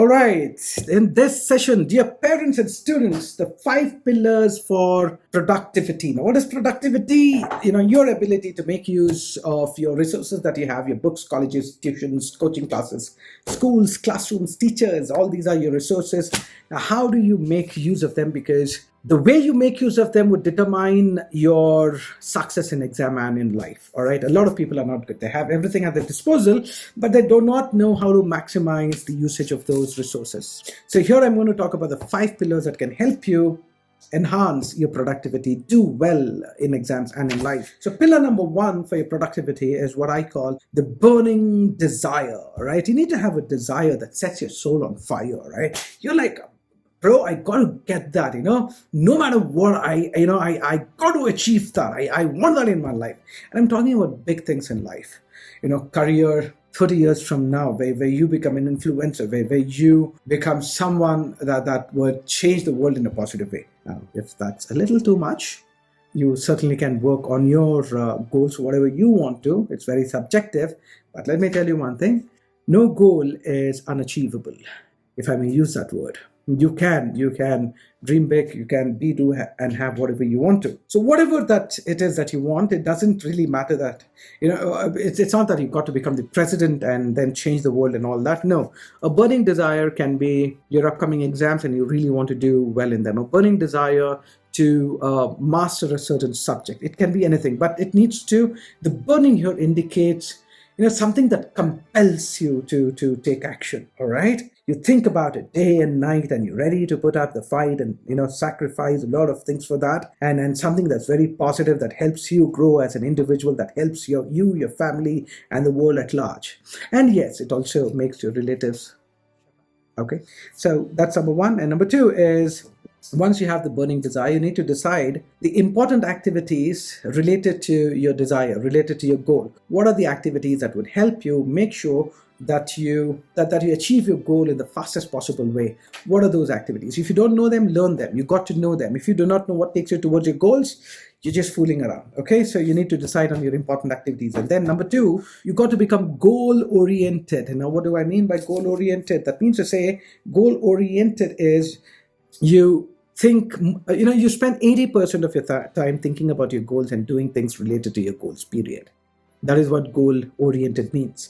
All right. In this session, dear parents and students, the 5 pillars for productivity. Now, what is productivity? Your ability to make use of your resources that you have, your books, colleges, tuitions, coaching classes, schools, classrooms, teachers, all these are your resources. Now, how do you make use of them? Because the way you make use of them would determine your success in exam and in life. All right, a lot of people are not good. They have everything at their disposal, but they do not know how to maximize the usage of those resources. So here I'm going to talk about the 5 pillars that can help you enhance your productivity, do well in exams and in life. So pillar number 1 for your productivity is what I call the burning desire. Right, you need to have a desire that sets your soul on fire. Right, you're like, bro, I got to get that, no matter what, I got to achieve that. I want that in my life. And I'm talking about big things in life, career 30 years from now, where you become an influencer, where you become someone that would change the world in a positive way. Now, if that's a little too much, you certainly can work on your goals, whatever you want to. It's very subjective. But let me tell you one thing. No goal is unachievable, if I may use that word. You can dream big, you can do and have whatever you want to. So whatever that it is that you want, it doesn't really matter that, it's not that you've got to become the president and then change the world and all that. No, a burning desire can be your upcoming exams and you really want to do well in them. A burning desire to master a certain subject. It can be anything, but it needs to, the burning here indicates something that compels you to take action. All right, you think about it day and night and you're ready to put up the fight and sacrifice a lot of things for that, and something that's very positive, that helps you grow as an individual, that helps you, your family, and the world at large. And yes, it also makes your relatives. Okay, so that's number 1. And number 2 is, once you have the burning desire, you need to decide the important activities related to your desire, related to your goal. What are the activities that would help you make sure that you achieve your goal in the fastest possible way? What are those activities? If you don't know them, learn them. You got to know them. If you do not know what takes you towards your goals, you're just fooling around. Okay, so you need to decide on your important activities. And then number 2, you got to become goal oriented. And now, what do I mean by goal oriented? That means to say, goal oriented is you think, you spend 80% of your time thinking about your goals and doing things related to your goals, period. That is what goal oriented means.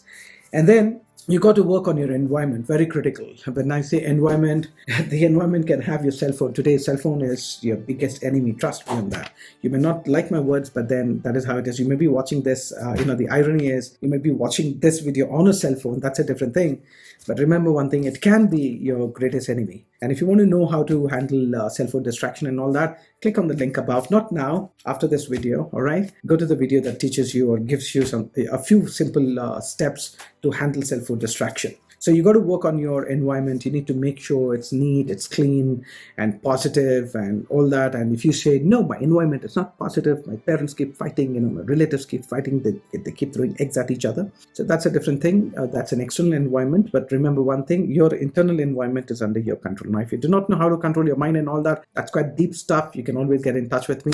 And then you got to work on your environment, very critical. When I say environment, the environment can have your cell phone. Today's cell phone is your biggest enemy. Trust me on that. You may not like my words, but then that is how it is. You may be watching this, the irony is you may be watching this video on a cell phone. That's a different thing. But remember one thing, it can be your greatest enemy. And if you want to know how to handle cell phone distraction and all that, click on the link above. Not now, after this video, all right? Go to the video that teaches you or gives you a few simple steps to handle cell phone distraction. So you got to work on your environment. You need to make sure it's neat, it's clean and positive and all that. And if you say, no, my environment is not positive, my parents keep fighting, my relatives keep fighting, they keep throwing eggs at each other. So that's a different thing. That's an external environment. But remember one thing, your internal environment is under your control. Now, if you do not know how to control your mind and all that, that's quite deep stuff. You can always get in touch with me.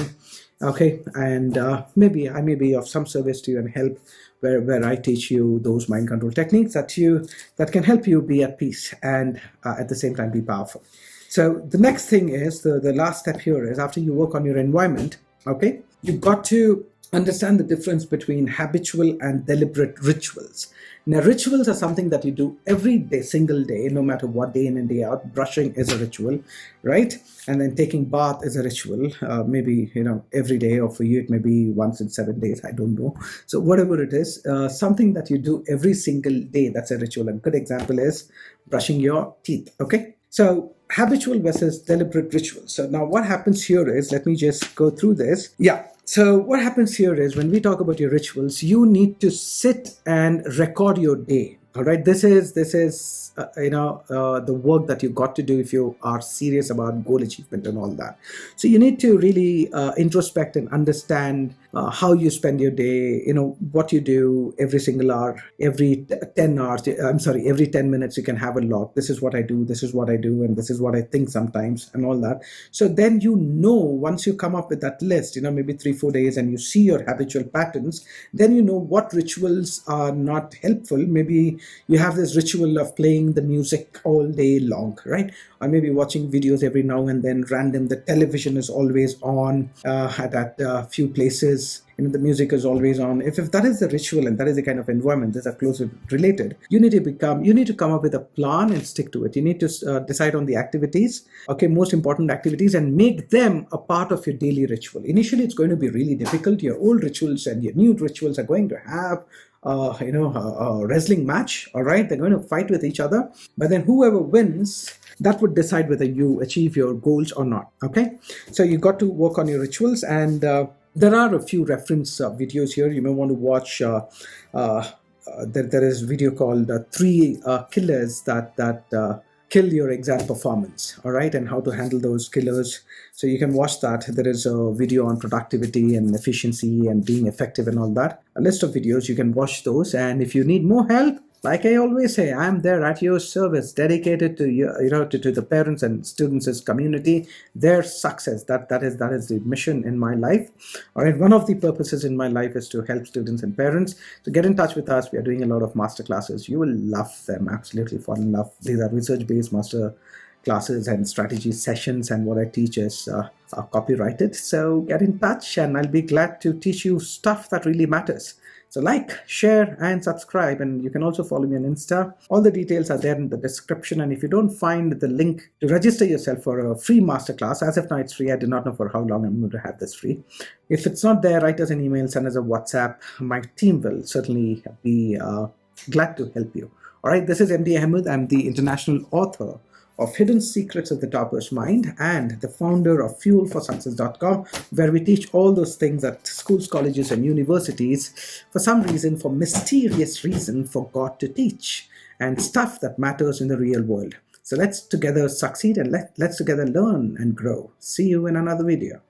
Okay, and maybe I may be of some service to you and help where I teach you those mind control techniques that can help you be at peace and at the same time be powerful. So the next thing is, the last step here is, after you work on your environment, okay, you've got to understand the difference between habitual and deliberate rituals. Now, rituals are something that you do every day, single day, no matter what, day in and day out. Brushing is a ritual, right? And then taking bath is a ritual. Maybe, every day, or for you, it may be once in 7 days. I don't know. So whatever it is, something that you do every single day, that's a ritual. A good example is brushing your teeth, okay? So habitual versus deliberate rituals. So now what happens here is, let me just go through this. Yeah. So what happens here is, when we talk about your rituals, you need to sit and record your day. All right. This is the work that you got to do if you are serious about goal achievement and all that. So you need to really introspect and understand how you spend your day, what you do every single hour, every 10 minutes you can have a log. This is what I do, and this is is what I think sometimes, and all that. So then once you come up with that list, maybe 3-4 days, and you see your habitual patterns, then you know what rituals are not helpful. Maybe you have this ritual of playing the music all day long, right? Or maybe watching videos every now and then, random. The television is always on at a few places. The music is always on. If that is the ritual and that is the kind of environment that are closely related, you need to come up with a plan and stick to it. You need to decide on the activities, okay, most important activities, and make them a part of your daily ritual. Initially, it's going to be really difficult. Your old rituals and your new rituals are going to have a wrestling match. All right, they're going to fight with each other, but then whoever wins, that would decide whether you achieve your goals or not. Okay, so you got to work on your rituals, and there are a few reference videos here. You may want to watch. There is a video called Three Killers that kill your exam performance, all right, and how to handle those killers. So you can watch that. There is a video on productivity and efficiency and being effective and all that. A list of videos, you can watch those. And if you need more help, like I always say, I'm there at your service, dedicated to you, to the parents and students' community, their success. That is the mission in my life. All right, one of the purposes in my life is to help students and parents. So get in touch with us. We are doing a lot of master classes. You will love them, absolutely fall in love. These are research-based master classes and strategy sessions, and what I teach is copyrighted. So get in touch, and I'll be glad to teach you stuff that really matters. So like, share, and subscribe, and you can also follow me on Insta. All the details are there in the description, and if you don't find the link to register yourself for a free masterclass, as of now it's free. I do not know for how long I'm going to have this free. If it's not there, write us an email, send us a WhatsApp. My team will certainly be glad to help you. All right, this is MD Ahmed. I'm the international author of Hidden Secrets of the Topper's Mind and the founder of fuelforsuccess.com, where we teach all those things that schools, colleges, and universities, for some reason, for mysterious reason, forgot to teach, and stuff that matters in the real world. So let's together succeed, and let's together learn and grow. See you in another video.